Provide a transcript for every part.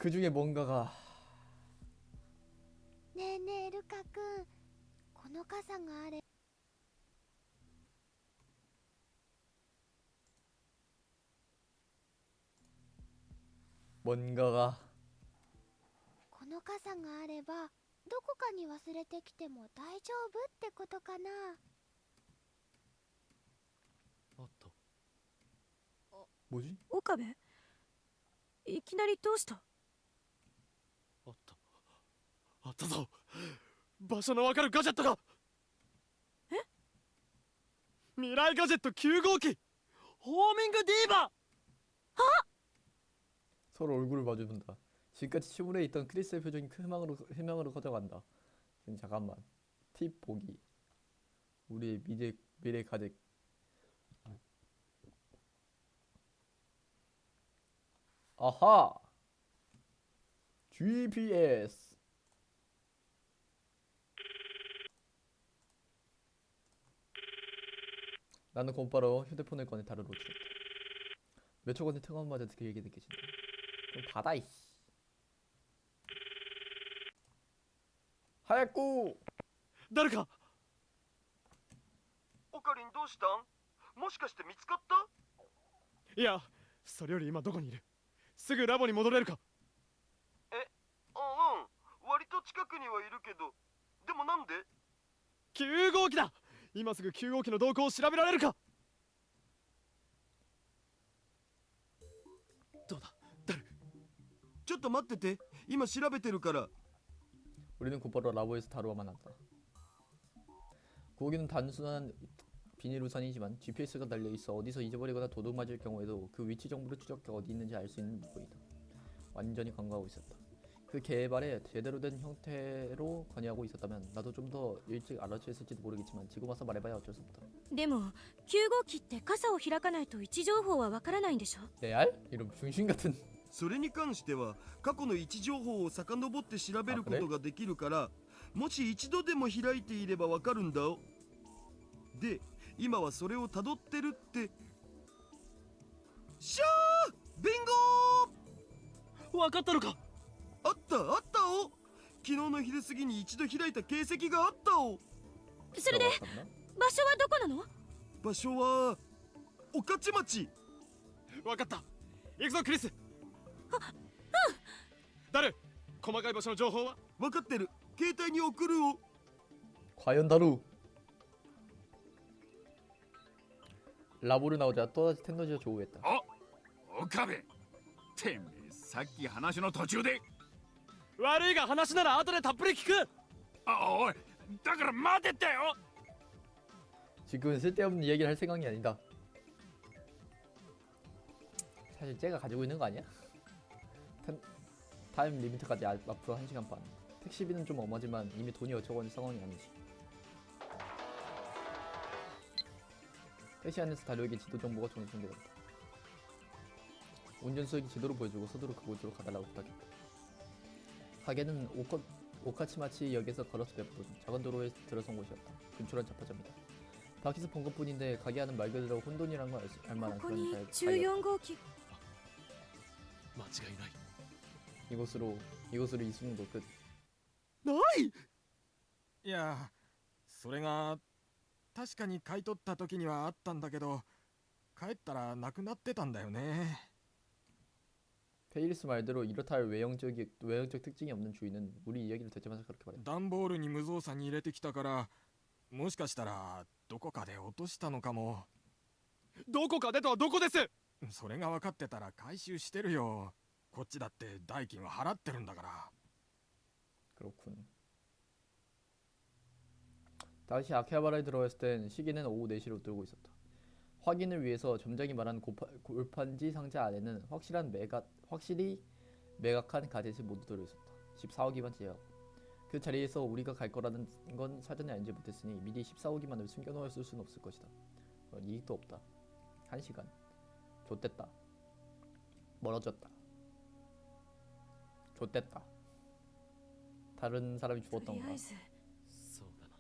그 중에 뭔가가 ねえねえルカ君、この傘があれ 뭔가가 この傘があればどこかに忘れてきても大丈夫ってことかな。あった。 뭐지? 岡部、いきなりどうした？あった。あったぞ。場所のわかるガジェットが。え？未来ガジェット9号機ホーミングディーバー。 서로 얼굴을 마주본다. 지금까지 시골에 있던 크리스의 표정이 큰 희망으로 커져간다. 잠깐만. 팁 보기. 우리의 미래 가족. 아하! GPS. 나는 곧바로 휴대폰을 꺼내 다루로 쳤다. 몇 초간의 통화마저 그에게 느껴진다. 좀 받아 이씨. 하얗고. 誰か。オカリンどうしたん？もしかして見つかった？いや、それより今どこにいる？すぐラボに戻れるか？うん、割と近くにはいるけど、でもなんで9号機だ。今すぐ9号機の動向を調べられるか？どうだ、誰？ちょっと待ってて、今調べてるから。 우리는 곧바로 라보에서 다루와 만났다. 고기는 단순한 비닐 우산이지만 GPS가 달려있어 어디서 잊어버리거나 도둑 맞을 경우에도 그 위치 정보를 추적해 어디 있는지 알 수 있는 물건이다. 완전히 관과하고 있었다. 그 개발에 제대로 된 형태로 관여하고 있었다면 나도 좀 더 일찍 알아챘을지도 모르겠지만 지금 와서 말해봐야 어쩔 수 없다. でも9号機って傘を開かないと位置情報はわからないんでしょ？ 레알? 이런 중심 같은. それに関しては過去の位置情報を遡って調べることができるから、もし一度でも開いていればわかるんだ。で、今はそれをたどってるって。しゃー！ビンゴー！分かったのか？あったお。昨日の昼過ぎに一度開いた形跡があったお。それで場所はどこなの？場所は御徒町。分かった。行くぞクリス。誰？細かい場所の情報は？分かってる。携帯に送るを。 과연 다루. 라보를 나오자 또다시 텐더지가 조우했다. 岡部、てめえさっき話の途中で。悪いが話なら後でたっぷり聞く。おい、だから待てってよ。 지금은 쓸데없는 이야기를 할 생각이 아니다. 사실 쟤가 가지고 있는 거 아니야? 타임 리미트까지 앞으로 1시간 반. 택시비는 좀 엄하지만 이미 돈이 어쩌고하는 상황이 아니지. 택시 안에서 다루에게 지도 정보가 전송되었다. 운전수에게 지도를 보여주고 서두로 그곳으로 가달라고 부탁했다. 가게는 오카치마치 역에서 걸어서 몇 분, 작은 도로에 들어선 곳이었다. 근초란 잡화점이다. 밖에서 본 것뿐인데 가게 안은 말 그대로 혼돈이란 걸 알만한 ここに 그런 14号機。間違いない。 이곳으로 이 순간도 끝. ない。いや、それが確かに買い取った時にはあったんだけど、帰ったらなくなってたんだよね。 페이리스 말대로 이렇다 할 외형적 특징이 없는 주인은 우리 이야기를 듣자마자 그렇게 말했다. 段ボールに無造作に入れてきたから、もしかしたらどこかで落としたのかも。どこかでとはどこです？それが分かってたら回収してるよ。こっちだって代金は払ってるんだから。 그렇군. 다시 아케하바라에 들어왔을 땐 시계는 오후 4시로 뜨고 있었다. 확인을 위해서 점장이 말한 골판지 상자 안에는 확실히 매각한 가젯이 모두 들어있었다. 14호기만 제외하고. 그 자리에서 우리가 갈 거라는 건 사전에 알지 못했으니 미리 14호기만을 숨겨놓았을 수는 없을 것이다. 이익도 없다. 1시간. 좆됐다. 멀어졌다. 좆됐다. 다른 사람이 とり 죽었던가. あえずそうだな。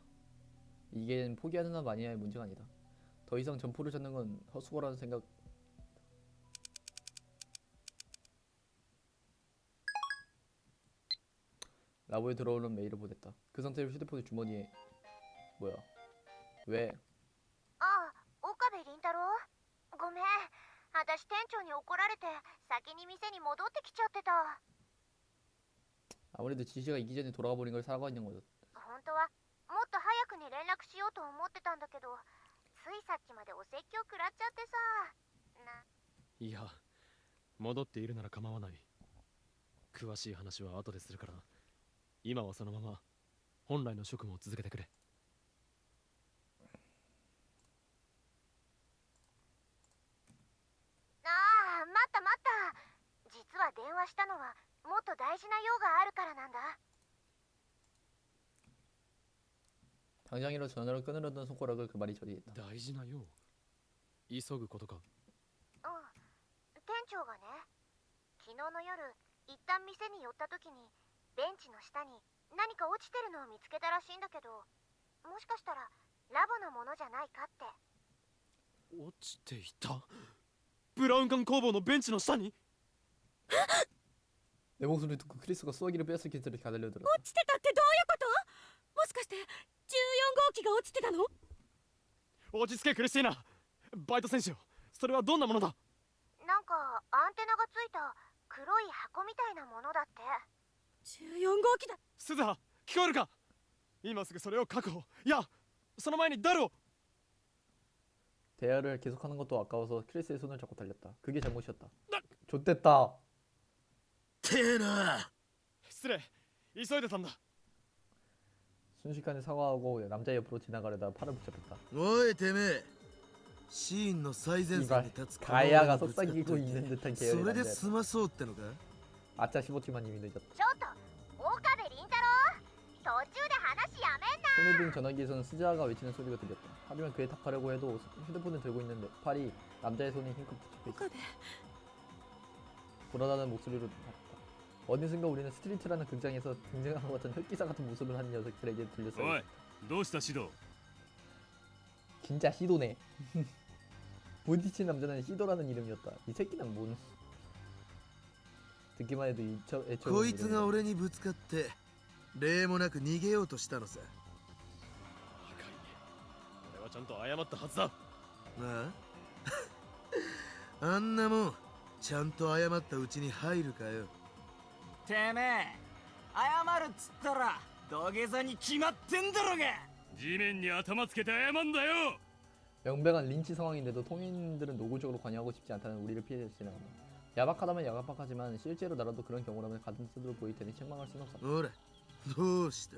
이게 포기하느냐 마냐의 문제가 아니다. 더 이상 점포를 찾는 건 헛수고라는 생각. 라보에 들어오는 메일을 보냈다. 그 상태로 휴대폰을 주머니에 뭐야? 왜? ああ、岡部倫太郎。ごめん、私店長に怒られて先に店に戻ってきちゃってた。 아무래도 지시가 이기 전에 돌아가 버린 걸 사과하는 거죠. 本当はもっと早くに連絡しようと思ってたんだけど、ついさっきまでお説教食らっちゃってさ。いや、戻っているなら構わない。詳しい話は後でするから、今はそのまま本来の職務を続けてくれ。ああ、待った待った。実は電話したのはもっと大事な用があるからなんだ。 당장이라 전화를 끊으려던 손가락을 그 말이 저리했다. 大事なよ。急ぐことか。うん。店長がね、昨日の夜、一旦店に寄った時に、ベンチの下に何か落ちてるのを見つけたらしいんだけど、もしかしたらラボのものじゃないかって。落ちていた？ブラウン管工房のベンチの下に？ 내 목소리를 듣고 크리스가 수화기를 뺐을 기세를 가달려들었다. 落ちてたってどういうこと？もしかして14号機が落ちてたの？落ち着けクリスティーナ。バイト選手よ。それはどんなものだ？なんかアンテナがついた黒い箱みたいなものだって。14号機だ。スズハ、聞こえるか？今すぐそれを確保。いや、その前にダルを。 대화를 계속하는 것도 아까워서 크리스의 손을 잡고 달렸다. 그게 잘못이었다. 좆됐다. てえな。失礼、急いでたんだ。 순식간에 사과하고 남자 옆으로 지나가려다 팔을 붙잡혔다. おいてめえ、シーンの最前線に立つ 가야가 この俺にぶつかっと 속삭이고 いて 있는 듯한 そ 계열의 れで 남자였다. 済まそうってのか。 아짜 15팀만 이미 늦었다. ちょっと、岡部倫太郎、途中で話やめんな。 손에 든 전화기에서는 스즈하가 외치는 소리가 들렸다. 하지만 그에 답하려고 해도 휴대폰을 들고 있는데 팔이 남자의 손에 힘껏 붙잡혀 있었다. 岡部。 불어나는 목소리로 말했다. 어느 순간 우리는 스트리트라는 극장에서 등장한 것 같은 흑기사 같은 모습을 하는 녀석들에게 들렸어요. おいどうしたシド 진짜 시도네. 부딪힌 남자는 시도라는 이름이었다. 이 새끼는 뭔? 듣기만 해도 애처 こいつが俺にぶつかって礼もなく逃げようとしたのさ。赤い。俺はちゃんと謝ったはずだ。あああんなもんちゃんと謝ったうちに入るかよ。てめえ謝るっつったら土下座に決まってんだろが。地面に頭つけて謝んだよ 명백한 린치 상황인데도 통인들은 노골적으로 관여하고 싶지 않다는 우리를 피해 지나간다. 야박하다면 야박하지만 실제로 나라도 그런 경우라면 같은 뜻으로 보일 테니 책망할 수는 없었다. ほらどうした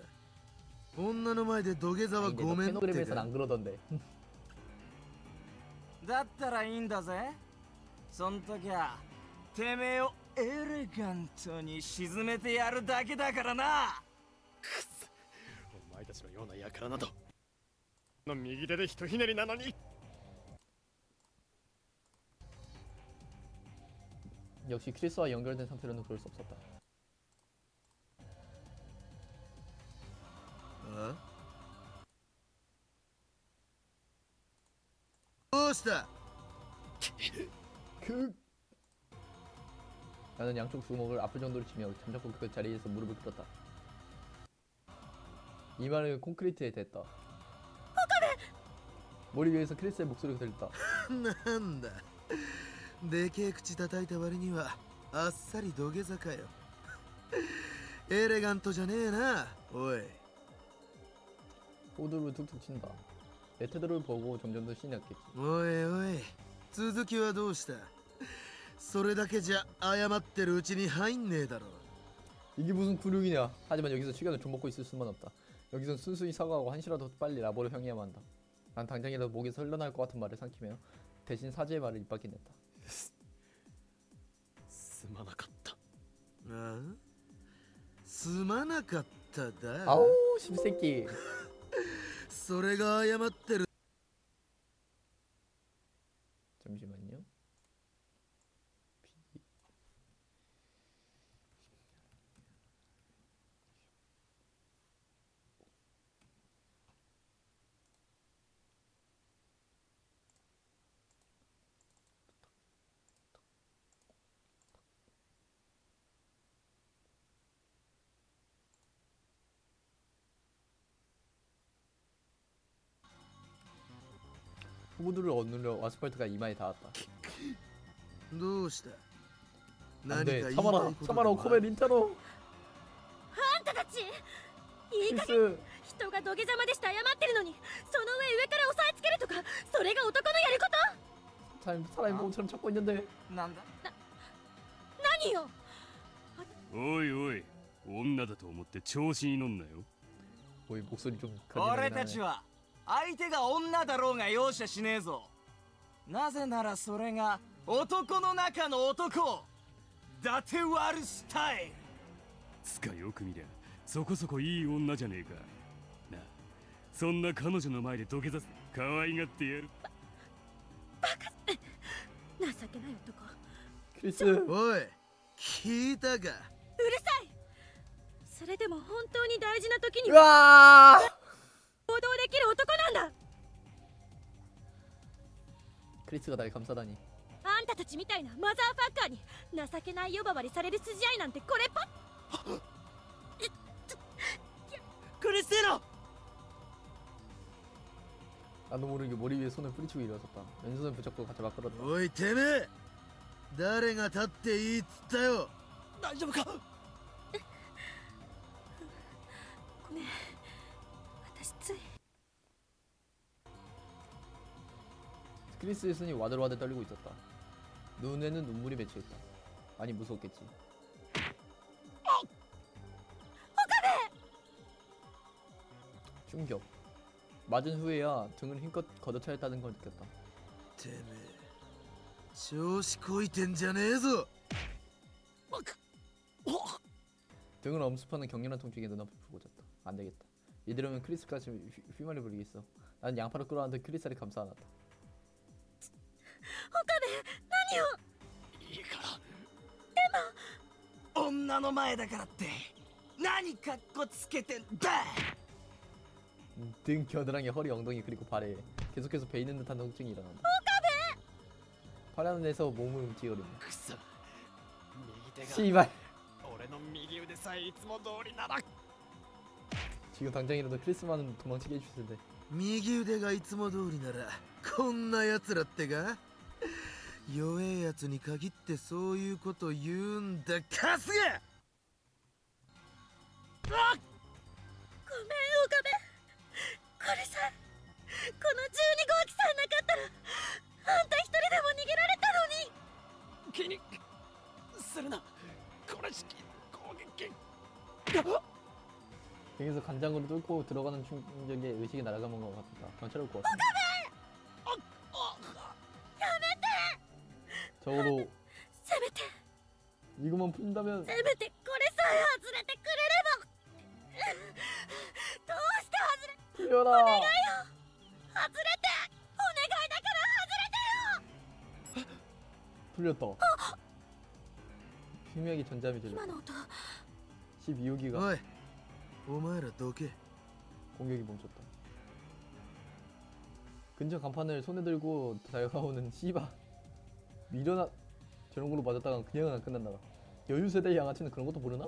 女の前で土下座は 아닌데 ご 너 めんって 페노그램에선 か。 안 그러던데. だったらいいんだぜ。そん時はてめえをエレガントに沈めてやるだけだからな。お前たちのような輩などの右手でひとひねりなのに。 역시 크리스와 연결된 상태로는 그럴 수 없었다. あどうした。 나는 양쪽 주먹을 아플 정도로 치며 잠자코 그 자리에서 무릎을 꿇었다. 이마를 콘크리트에 댔다. 머리 위에서 크리스의 목소리가 들렸다. なんだでけえ口叩いた割にはあっさり土下座かよ。エレガントじゃねえなおい。 호두를 툭툭 친다. 내 태도를 보고 점점 더 신이 났겠지. おいおい続きはどうした。それだけじゃ謝ってるうちに入んねえだろ。 이게 무슨 굴욕이냐. 하지만 여기서 시간을 좀 먹고 있을 수만 없다. 여기선 순순히 사과하고 한시라도 빨리 라보를 향해야만 한다. 난 당장이라도 목에서 흘러나올 것 같은 말을 삼키며 대신 사죄의 말을 입 밖에 냈다. すまなかった。ああすまなかっただ。 아우 십새끼. それが謝ってる。 잠시만요. 후드를 얻으려 아스팔트가 이마에 닿았다. どうした 안돼 何か言いたい 참아라 ことで 참아라 も 코베 린타로 あんたたちいい加減 크리스 人が土下座までして謝ってるのにその上から押さえつけるとかそれが男のやること 사람이 몸처럼 찾고 있는데 なんだ何よおいおい女だと思って調子に乗んなよ 거의 목소리 좀 俺 가지나긴 たち 하네. は相手が女だろうが容赦しねえぞなぜならそれが男の中の男伊達ワルスタイルつかよく見りゃそこそこいい女じゃねえかなあそんな彼女の前で土下座す可愛がってやる情けない男 크리스 おい聞いたかうるさいそれでも本当に大事な時に 으아 行動できる男なんだ 크리스가 날 감싸다니 あんたたちみたいなマザーファッカーに情けない呼ばわりされる筋合いなんてこれっぽっクリスティーノ 나도 모르게 머리 위에 손을 뿌리치고 일어섰다. 왼손을 붙잡고 같이 바꾸었다. おいてめえ誰が立っていいっつったよ大丈夫かごめん私つい 크리스의 손이 와들와들 떨리고 있었다. 눈에는 눈물이 맺혀있다. 아니 무서웠겠지. 충격. 맞은 후에야 등을 힘껏 걷어차였다는 걸 느꼈다. てめえ調子こいてんじゃねえぞ 등을 엄습하는 격렬한 통증에 눈앞을 부고졌다. 안 되겠다. 이대로면 크리스까지 휘말려 버리겠어. 난 양파를 끌어안듯 크리스를 감싸 안았다. 何をいいから女の前だからって何かっこつけてんだ 등 겨드랑이, 허리, 엉덩이 그리고 발에 계속해서 베이는 듯한 통증이 일어난다. 팔 안에서 몸을 움직이거든요. くそ右手が 씨발. 俺の右腕さえいつも通りなら 지금 당장이라도 크리스만은 도망치게 해줄 텐데. 右腕がいつも通りならこんなやつらってか弱えやつに限ってそういうこと言うんだカスがごめん岡部これさこの12号機さえなかったらあんた一人でも逃げられたのに気にするなこれ式攻撃 등에서 간장으로 뚫고 들어가는 충격에 의식이 날아가는 것 같았다. 경찰을 구웠다. 적어도 せめて 이것만 푼다면 せめてこれさえ外れてくれればどうして外れ 풀려라. 外れてお願いだから外れてよ 풀렸다. 희미하게 전자음이 들렸다. 今の音 12호기가 おいお前らどけ 공격이 멈췄다. 근처 간판을 손에 들고 다가오는 씨바. 미련한 저런 걸로 맞았다간 그냥은 안 끝난다. 여유세대의 양아치는 그런 것도 모르나?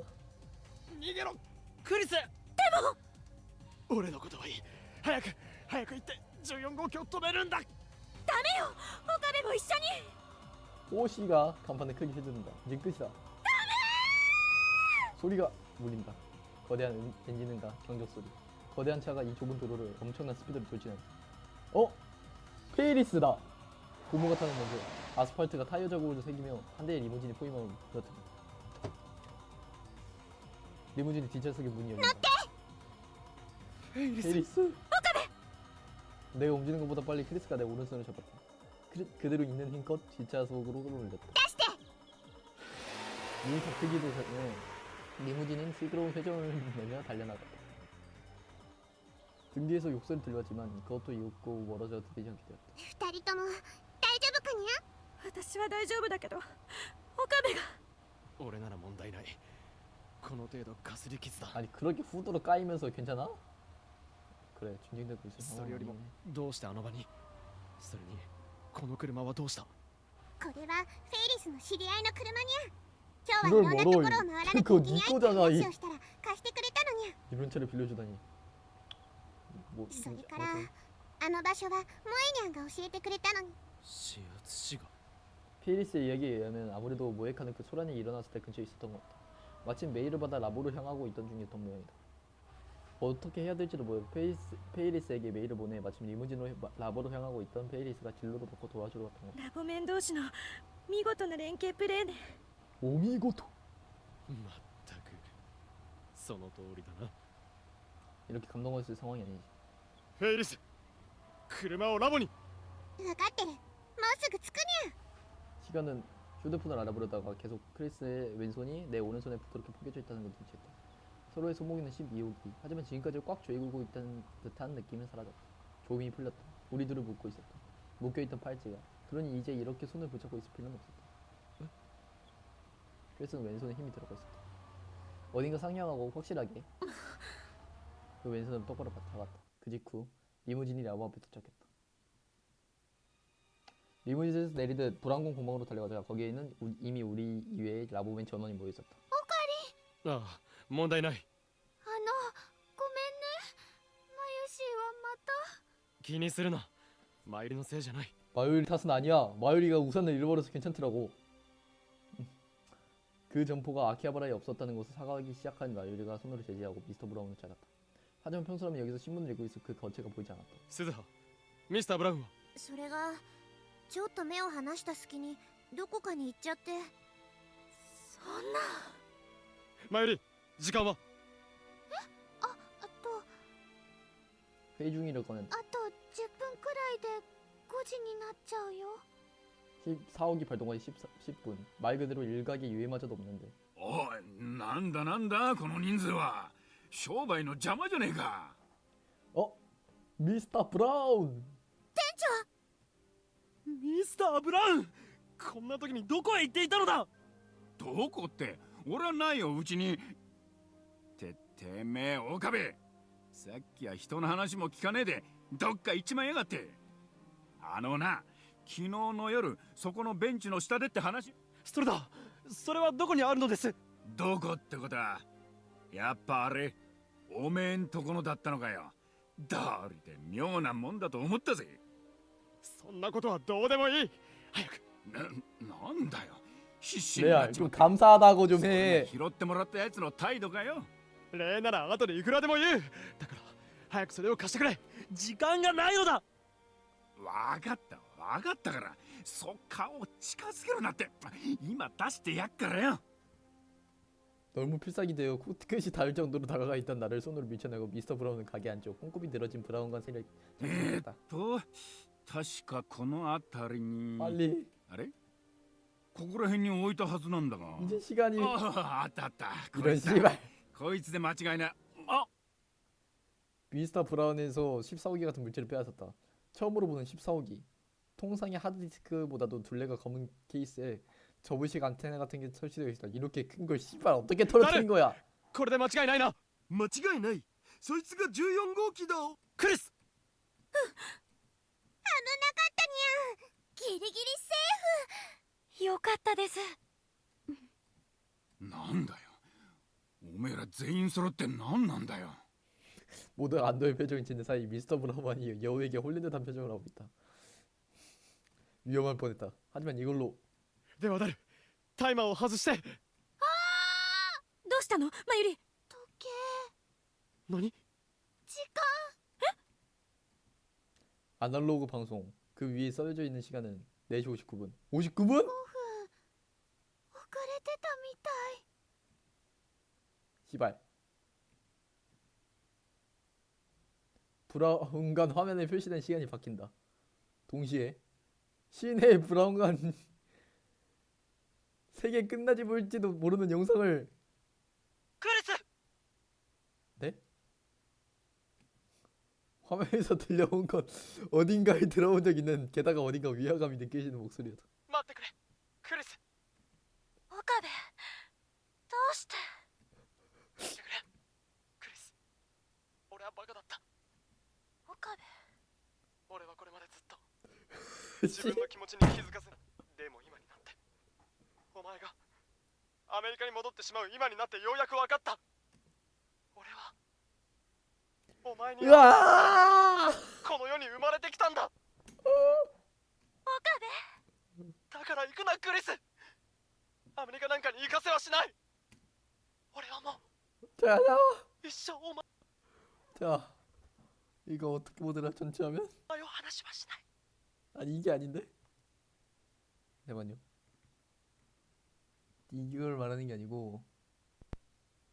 逃げろクリスでも俺のことはいい早く行って14号機を止めるんだダメよ岡部も一緒に 오씨가 간판을 크게 휘두른다. 이제 끝이다. 소리가 울린다. 거대한 엔진음과 경적 소리. 거대한 차가 이 좁은 도로를 엄청난 스피드로 돌진한다. 페이리스다. 고무가 타는 먼저 아스팔트가 타이어 자국으로 새기며 한 대의 리무진이 포위망을 부러뜨린다. 리무진이 뒷좌석의 문이 열린다. 페이리스? 내가 움직이는 것보다 빨리 크리스가 내 오른손을 잡았다. 그대로 있는 힘껏 뒷좌석으로 끌어올렸다. 유니탑 크기도 전에 리무진은 시끄러운 회전을 내며 달려나갔다. 등 뒤에서 욕설이 들렸지만 그것도 이윽고 멀어져 들리지 않게 되었다. 二人とも大丈夫かにゃ私は大丈夫だけど岡部が俺なら問題ないこの程度かすり傷だ 아니 그렇게 후드로 까이면서 괜찮아? 그래 진정되고 있어. それよりもどうしてあの場にそれにこの車はどうしたこれはフェイリスの知り合いの車にゃ今日はいろんなところを回らなきゃいけないって話をしたら貸してくれたのにゃ 이런 차를 빌려주다니. 뭐 それからあの場所はモエニャンが教えてくれたのに。指圧師が 피리스의 이야기에 의하면 아무래도 모에카는 그 소란이 일어났을 때 근처에 있었던 것 같다. 마침 메일을 받아 라보를 향하고 있던 중이었던 모양이다. 어떻게 해야 될지도 모르고 페이리스에게 메일을 보내 마침 리무진으로 라보로 향하고 있던 페이리스가 진로를 바꿔 도와주러 갔던 것 같다. ラボ面同士の見事な連携プレーね。 오미고토! まったくその通りだな。 이렇게 감동을 쓸 상황이 아니지. フェイリス、車をラボに。分かってる。もうすぐ着くにゃ。 시간은 휴대폰을 알아보려다가 계속 크리스의 왼손이 내 오른손에 부드럽게 포개져 있다는 걸 눈치챘다. 서로의 손목에는 12호기. 하지만 지금까지 꽉 조이고 있던 듯한 느낌은 사라졌다. 조음이 풀렸다. 우리 둘을 묶고 있었다. 묶여있던 팔찌가. 그러니 이제 이렇게 손을 붙잡고 있을 필요는 없었다. 응? 크리스는 왼손에 힘이 들어가 있었다. 어딘가 상냥하고 확실하게 그 왼손을 똑바로 잡았다. 그 직후 리무진이 라보 앞에 도착했다. 리무진에서 내리듯 불안공 공방으로 달려가자 거기에는 이미 우리 이외에 라보맨 전원이 모여있었다. ああ、問題ない。ごめんね。マユシーはまた。気にするな。マイルのせいじゃない。 마요리 탓은 아니야. 마요리가 우산을 잃어버려서 괜찮더라고. 그 점포가 아키하바라에 없었다는 것을 사과하기 시작한 마요리가 손으로 제지하고 미스터 브라운을 잘랐다. 하지만 평소라면 여기서 신문을 읽고 있을 그 거체가 보이지 않았다. 鈴葉、ミスターブラウンは。それがちょっと目を離した隙にどこかに行っちゃって。そんな。マユリ、時間は。あと 회의 중이를 꺼낸 あと10分くらいで5時になっちゃうよ。 14호기 발동까지 10분. 말 그대로 일각의 유해마저도 없는데. おい、なんだなんだこの人数は。商売の邪魔じゃねえか。 어? 미스터 브라운! ミスターブラウン、こんな時にどこへ行っていたのだ。どこって、俺はないよ、うちに。てめえ、岡部。さっきは人の話も聞かねえで、どっか行っちまいやがって。あのな、昨日の夜、そこのベンチの下でって話。それだ。それはどこにあるのです。どこってことは、やっぱあれ、おめえんとこのだったのかよ。道理で妙なもんだと思ったぜ。そんなことはどうでもいい。早く。なんだよ。必死に 레알 좀 감사하다고 좀 それ 해. が拾ってもらったやつの態度かよ。礼なら後でいくらでも言う。だから早くそれを貸してくれ。時間がないのだ。わかったから、そっ顔を近づけるなって。今出してやっからよ。 너무 필살기 되어 코끝이 닿을 정도로 다가가 있던 나를 손으로 밀쳐내고 미스터 브라운은 가게 안쪽 손꼽이 늘어진 브라운과 세를 잡았다. 確かこの辺りに。 빨리 あれ、ここら辺に置いたはずなんだが。 이제 시간이 あった。こ 이런 いつだ 씨발 こいつで間違いない。あ、 미스터 브라운에서 14호기 같은 물질을 빼앗았다. 처음으로 보는 14호기. 통상의 하드디스크보다도 둘레가 검은 케이스에 접으식 안테나 같은 게 설치되어 있다. 이렇게 큰 걸 씨발 어떻게 털어뜨린 거야? これで間違いないな。間違いない。そいつが14号機だ。クリス。危なかったにゃ。ギリギリセーフ。よかったです。なんだよ。おめえら全員揃って何なんだよ。 모두 안도의 표정이 짓는 사이 미스터 브라운이 여우에게 홀린 듯한 표정을 하고 있다. 위험할 뻔했다. 하지만 이걸로 ではダル、タイマーを外して。どうしたのマユリ。時計。何？時間。 아날로그 방송 그 위에 써져 있는 시간은 4시 59분. 59분? 遅れてたみたい。 시발. 브라운관 화면에 표시된 시간이 바뀐다. 동시에 시내의 브라운관 세계 끝나지 볼지도 모르는 영상을 クリス。 네? 화면에서 들려온 건 어딘가에 들어온 적 있는 게다가 어딘가 위화감이 느껴지는 목소리였다. 待ってくれ。クリス。岡部どうして。聞いてくれ。クリス。俺はバカだった。岡部。俺はこれまでずっと自分の気持ちに気づかずに。でも今になって、お前がアメリカに戻ってしまう今になってようやく分かった。俺はお前に 으아 この世に生まれてきたんだ。だから行くなクリス。アメリカなんかに行かせはしない。俺はも 자, 나와. う一生お 자, 이거 어떻게 모드라 전체하면? 前を話はしない。 아니 이게 아닌데? 잠깐만요. 이걸 말하는 게 아니고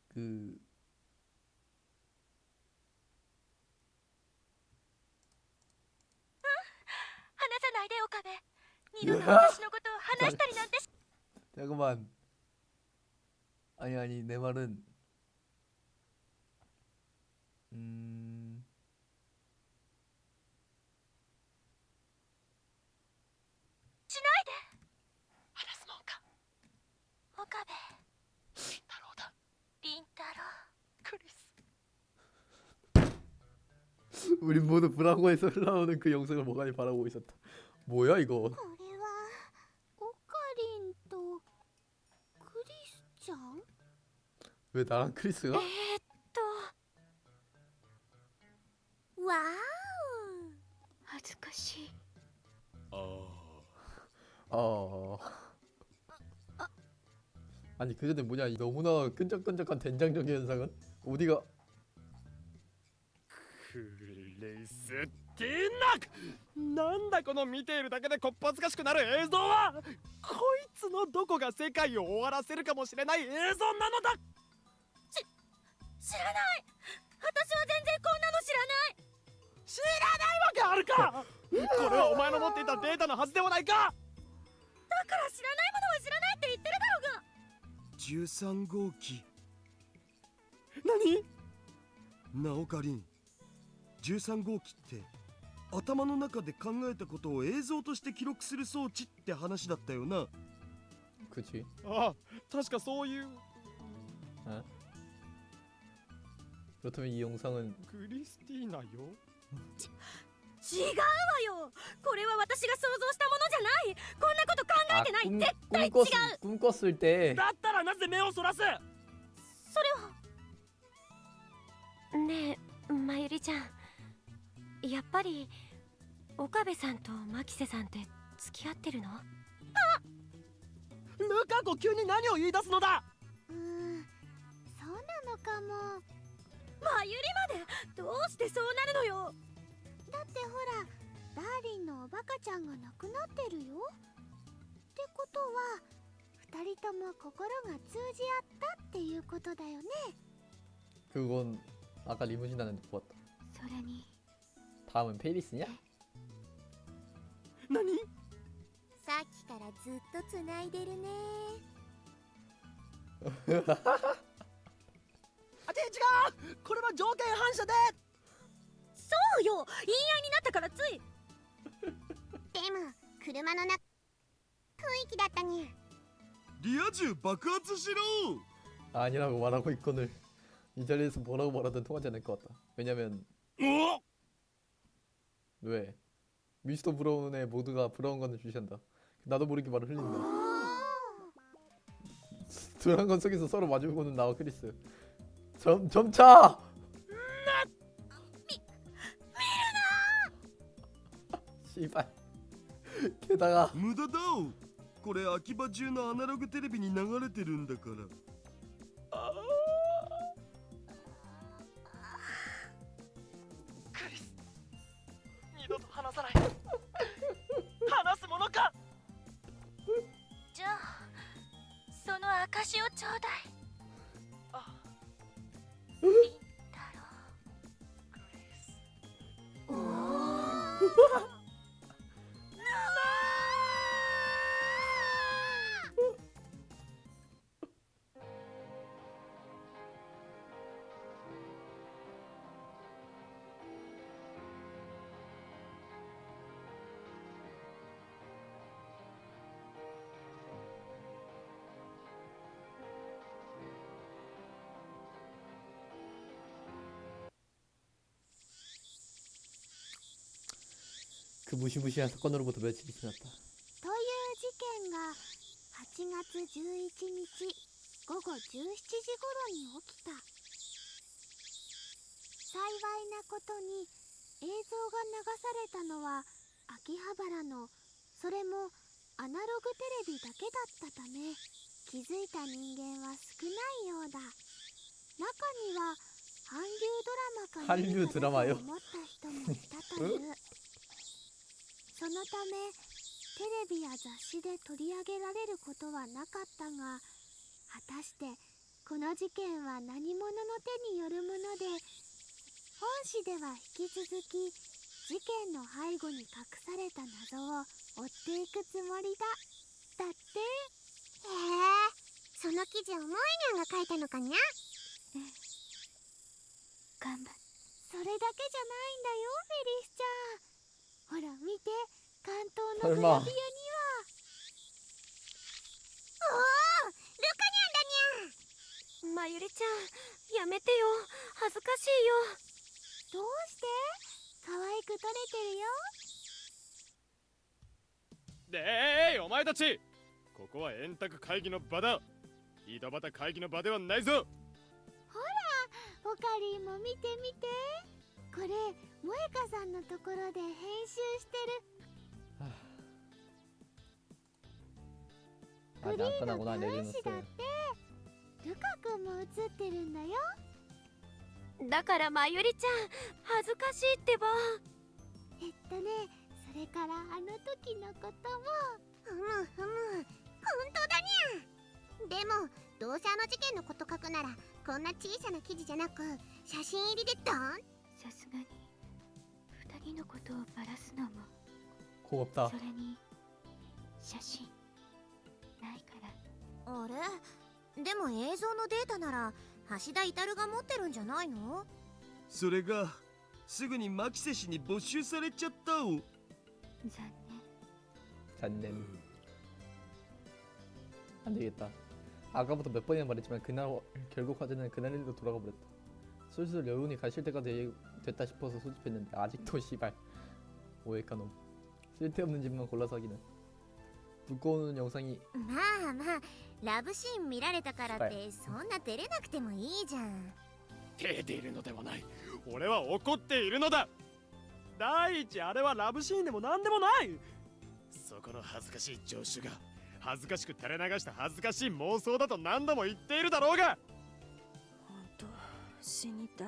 그 話さないで岡部。二度と私のことを話したりなんてし 잠깐만. 아니 내 말은 음 ないで。話すもんか。岡部、太郎だ。凛太郎。クリス。 우리 모두 브라보에서 흘러오는 그 영상을 멍하니 바라보고 있었다. 뭐야 이거? これはオカリンとクリスちゃん？ 왜 나랑 크리스가? わー恥ずかしい。 어. 아니 그 전에 뭐냐 이 너무나 끈적끈적한 된장적인 현상은 어디가 クリスティナなんだこの見ているだけでこっぱずかしくなる映像は。こいつのどこが世界を終わらせるかもしれない映像なのだ。知らない。私は全然こんなの知らない。知らないわけあるか。これはお前の持っていたデータのはずではないか。だから知らないものは知らないって言ってるだろうが。 13号機。何？なおかりん、13号機って頭の中で考えたことを映像として記録する装置って話だったよな。 그치? ああ、確かそういう。 어? 그렇다면 이 영상은 クリスティーナよ。違うわよ。これは私が想像したものじゃない。こんなこと考えてない。絶対違う。 꿈꿨을 때 だったらなぜ目をそらす。それはねえまゆりちゃん、やっぱり岡部さんと牧瀬さんって付き合ってるの？ルカ子急に何を言い出すのだ。そうなのかも。まゆりまでどうしてそうなるのよ。だってほらダーリンのおバカちゃんが亡くなってるよ。ってことは二人とも心が通じ合ったっていうことだよね。 그건 아까 리무진 타는데 보았다. それに 다음은 페리스냐? 何？さっきからずっとつないでるね。あ、違う。これは条件反射で。そうよ、言い合いになったからつい。でも車の中雰囲気だったにゃ。リア充爆発しろ。 아니라고 말하고 있거늘 이 자리에서 뭐라고 말하든 통하지 않을 것 같다. 왜냐면 おっ。 왜? 미스터 브라운의 모두가 브라운 건을 주시한다. 나도 모르게 말을 흘린다. 둘한 건 속에서 서로 마주보고는 나와 크리스. 점차! 씨발. 게다가 無駄だ。これ秋葉中のアナログテレビに流れてるんだから。クリス。二度と話さない。話すものか。じゃあその証をちょうだい。あ、凛太クリス。郎。그 무시무시한 사건으로부터 며칠이 지났다. という事件が8月11日午後17時頃に起きた。幸いなことに映像が流されたのは秋葉原の、それもアナログテレビだけだったため、気づいた人間は少ないようだ。中には韓流ドラマか韓流ドラマよ何かだと思った人もいたという。そのためテレビや雑誌で取り上げられることはなかったが、果たしてこの事件は何者の手によるもので、本誌では引き続き事件の背後に隠された謎を追っていくつもりだ。だって。へえ、その記事をモイニャンが書いたのかにゃ。頑張っ。それだけじゃないんだよ、フェリスちゃん。ほら見て、関東のグラビアには。おお、ルカニャンだにゃ。まゆりちゃん、やめてよ。恥ずかしいよ。どうして？可愛く撮れてるよ。お前たち、ここは円卓会議の場だ。井戸端会議の場ではないぞ。ほら、オカリンも見て見て。これ萌香さんのところで編集してる。フリーの男子だって。ルカ君も映ってるんだよ。だからまゆりちゃん、恥ずかしいってば。それからあの時のことも。ふむふむ、本当だにゃ。でもどうせあの事件のこと書くなら、こんな小さな記事じゃなく写真入りでドーン。さすがに二人のことをバラすのも。 고맙다. それに写真ないから。あれ、でも映像のデータなら橋田至が持ってるんじゃないの？それがすぐに牧瀬氏に没収されちゃったお。残念。 잔넨. 안 되겠다. 아까부터 몇 번이나 말했지만 그날 결국 화제는 그날 일로 돌아가 버렸다. 슬슬 여운이 가실 때가 됐다 싶어서 소집했는데 아직도 씨발 오해가 놈. 쓸데없는 짓만 골라서 하기는. 두꺼운 영상이 まあまあ、ラブシーン見られたからってそんな照れなくてもいいじゃん。照れているのではない。俺は怒っているのだ。第一、あれはラブシーンでも何でもない。そこの恥ずかしい助手が恥ずかしく垂れ流した恥ずかしい妄想だと何度も言っているだろうが。本当死にたい。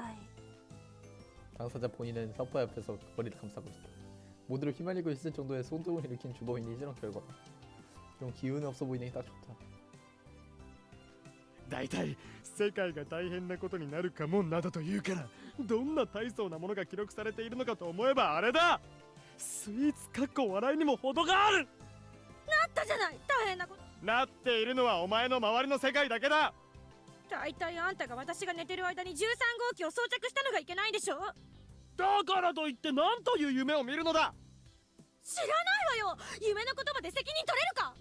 당사자 본인은 서퍼 옆에서 머리를 감싸고 있다. 모두를 휘말리고 있을 정도의 소동을 일으킨 주범인이 이런 결과다. 좀 기운 없어 보이는 게 딱 좋다. 大体世界が大変なことになるかもなどと言うから、どんな大層なものが記録されているのかと思えばあれだ。スイーツかっこ笑いにも程がある。なったじゃない、大変なこと。なっているのはお前の周りの世界だけだ。大体あんたが私が寝てる間に13号機を装着したのがいけないんでしょ。だからといって何という夢を見るのだ。知らないわよ。夢のことまで責任取れるか。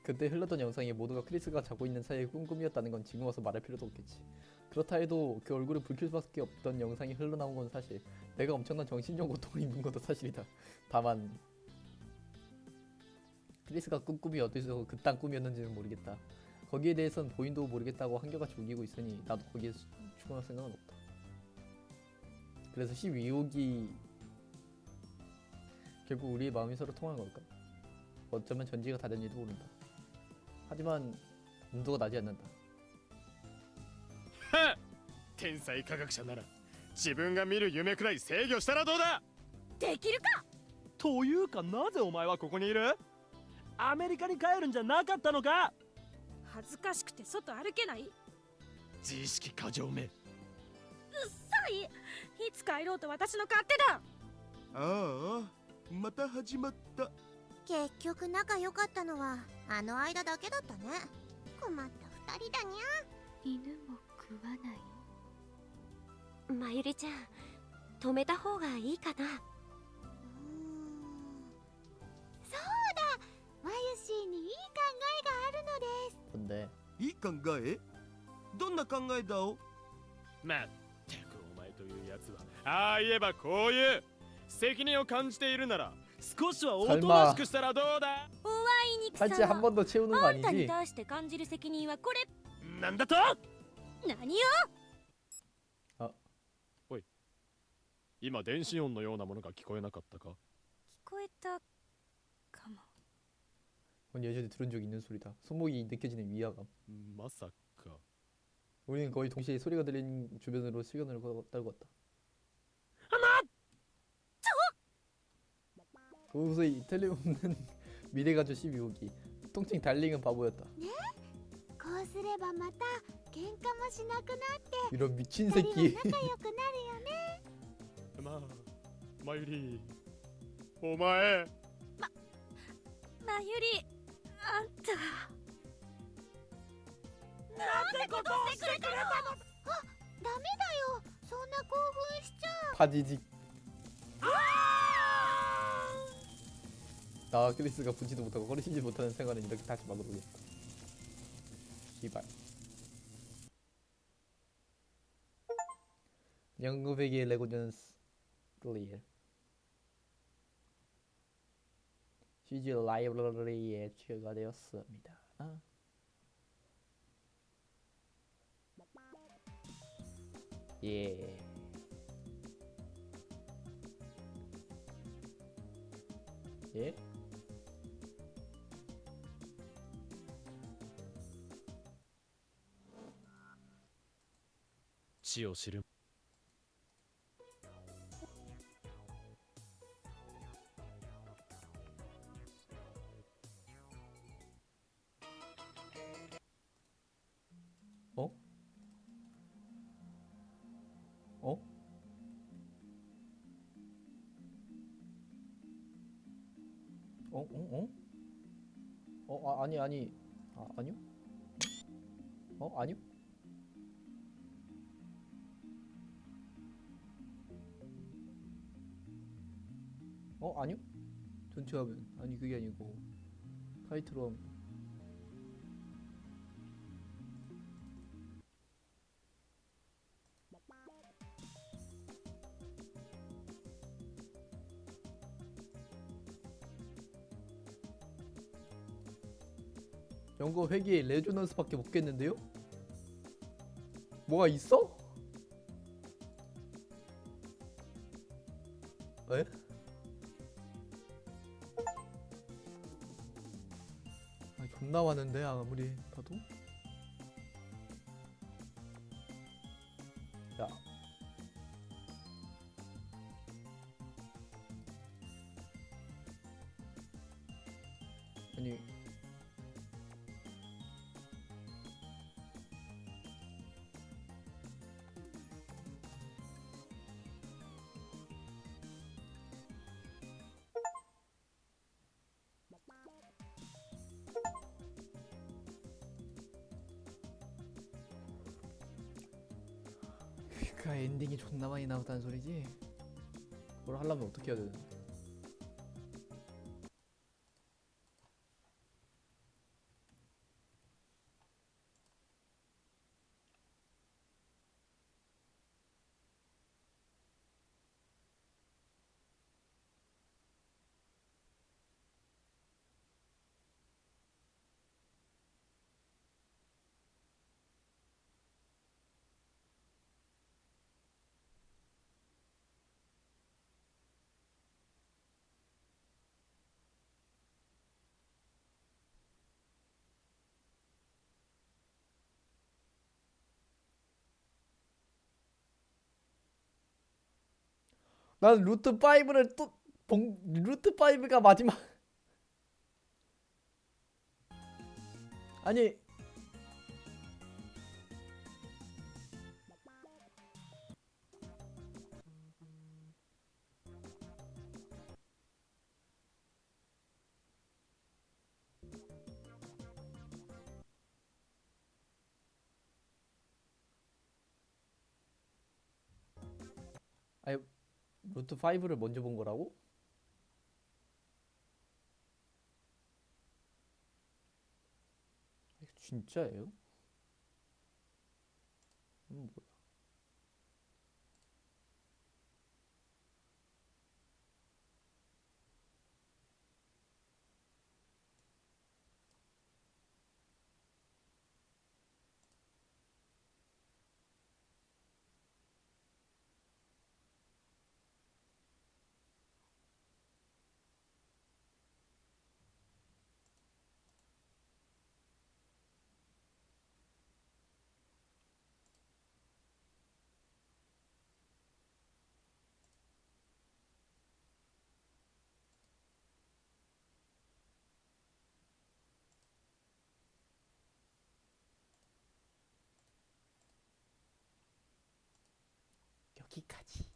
그때 흘렀던 영상이 모두가 크리스가 자고 있는 사이의 꿈꿈이었다는 건 지금 와서 말할 필요도 없겠지. 그렇다 해도 그 얼굴을 붉힐 수밖에 없던 영상이 흘러나온 건 사실. 내가 엄청난 정신적 고통을 입은 것도 사실이다. 다만 크리스가 꾼 꿈이 어디서 그딴 꿈이었는지는 모르겠다. 거기에 대해선 본인도 모르겠다고 한결같이 우기고 있으니 나도 거기에 추가할 생각은 없다. 그래서 12호기 결국 우리의 마음이 서로 통한 걸까? 어쩌면 전지가 다른지도 모른다. 하지만 온도가 나지 않는다. 天才科学者なら自分が見る夢くらい制御したらどうだ。できるか。というか、なぜお前はここにいる。アメリカに帰るんじゃなかったのか。恥ずかしくて外歩けない。自意識過剰め。うっさい。いつ帰ろうと私の勝手だ。ああ、また始まった。結局仲良かったのはあの間だけだったね。困った二人だにゃ。犬も食わない。まゆりちゃん、止めた方がいいかな。そうだ、マユシーにいい考えがあるのです。 근데 いい考え？どんな考えだお？まったくお前というやつは、ああ言えばこういう責任を感じているなら少しはおとなしくしたらどうだ。おわいにくさ 팔찌 한 번 더 채우는 거 あんたに 아니지? 対して感じる責任はこれ。なんだと。何よ。今電子音のようなものが聞こえなかったか？聞こえたかも。 그건 예전에 들은 적 있는 소리다. 손목이 느껴지는 위화감. まさか。 우리는 거의 동시에 소리가 들린 주변으로 시간을 떨궜다. 도저히 틀림없는 미래가주 12호기. 통칭 달링은 바보였다. こうすればまた喧嘩もしなくなって 이런 미친 二人は 새끼. 仲良くなるよね。まあ、まゆり、お前、まゆり、あんたなんてことをしてくれたの。あ、ダメだよ。そんな興奮しちゃう。 바지직. 나 크리스가 붙지도 못하고 거리시지 못하는 생활은 이렇게 다시 막으로겠다. 시발. 영구백의 레고전스 클리어. CG 라이브러리에 추가되었습니다. 예. 예? 死を知る。 어? 어? 어? 어? 어? 아니 아니. 아니요? 아니요? 아니요? 전체 화면. 아니 그게 아니고 타이틀로 하면. 연거 회기에 레조넌스밖에 못 깼는데요? 뭐가 있어? 에? 존나 많은데 아무리 봐도? 야 아니 그 엔딩이 존나 많이 나왔다는 소리지? 그걸 하려면 어떻게 해야 되는? 난 루트 5를 또 루트 5가 마지막. 아니 아니 루트 5를 먼저 본 거라고? 진짜예요? 뭐야? 여기까지.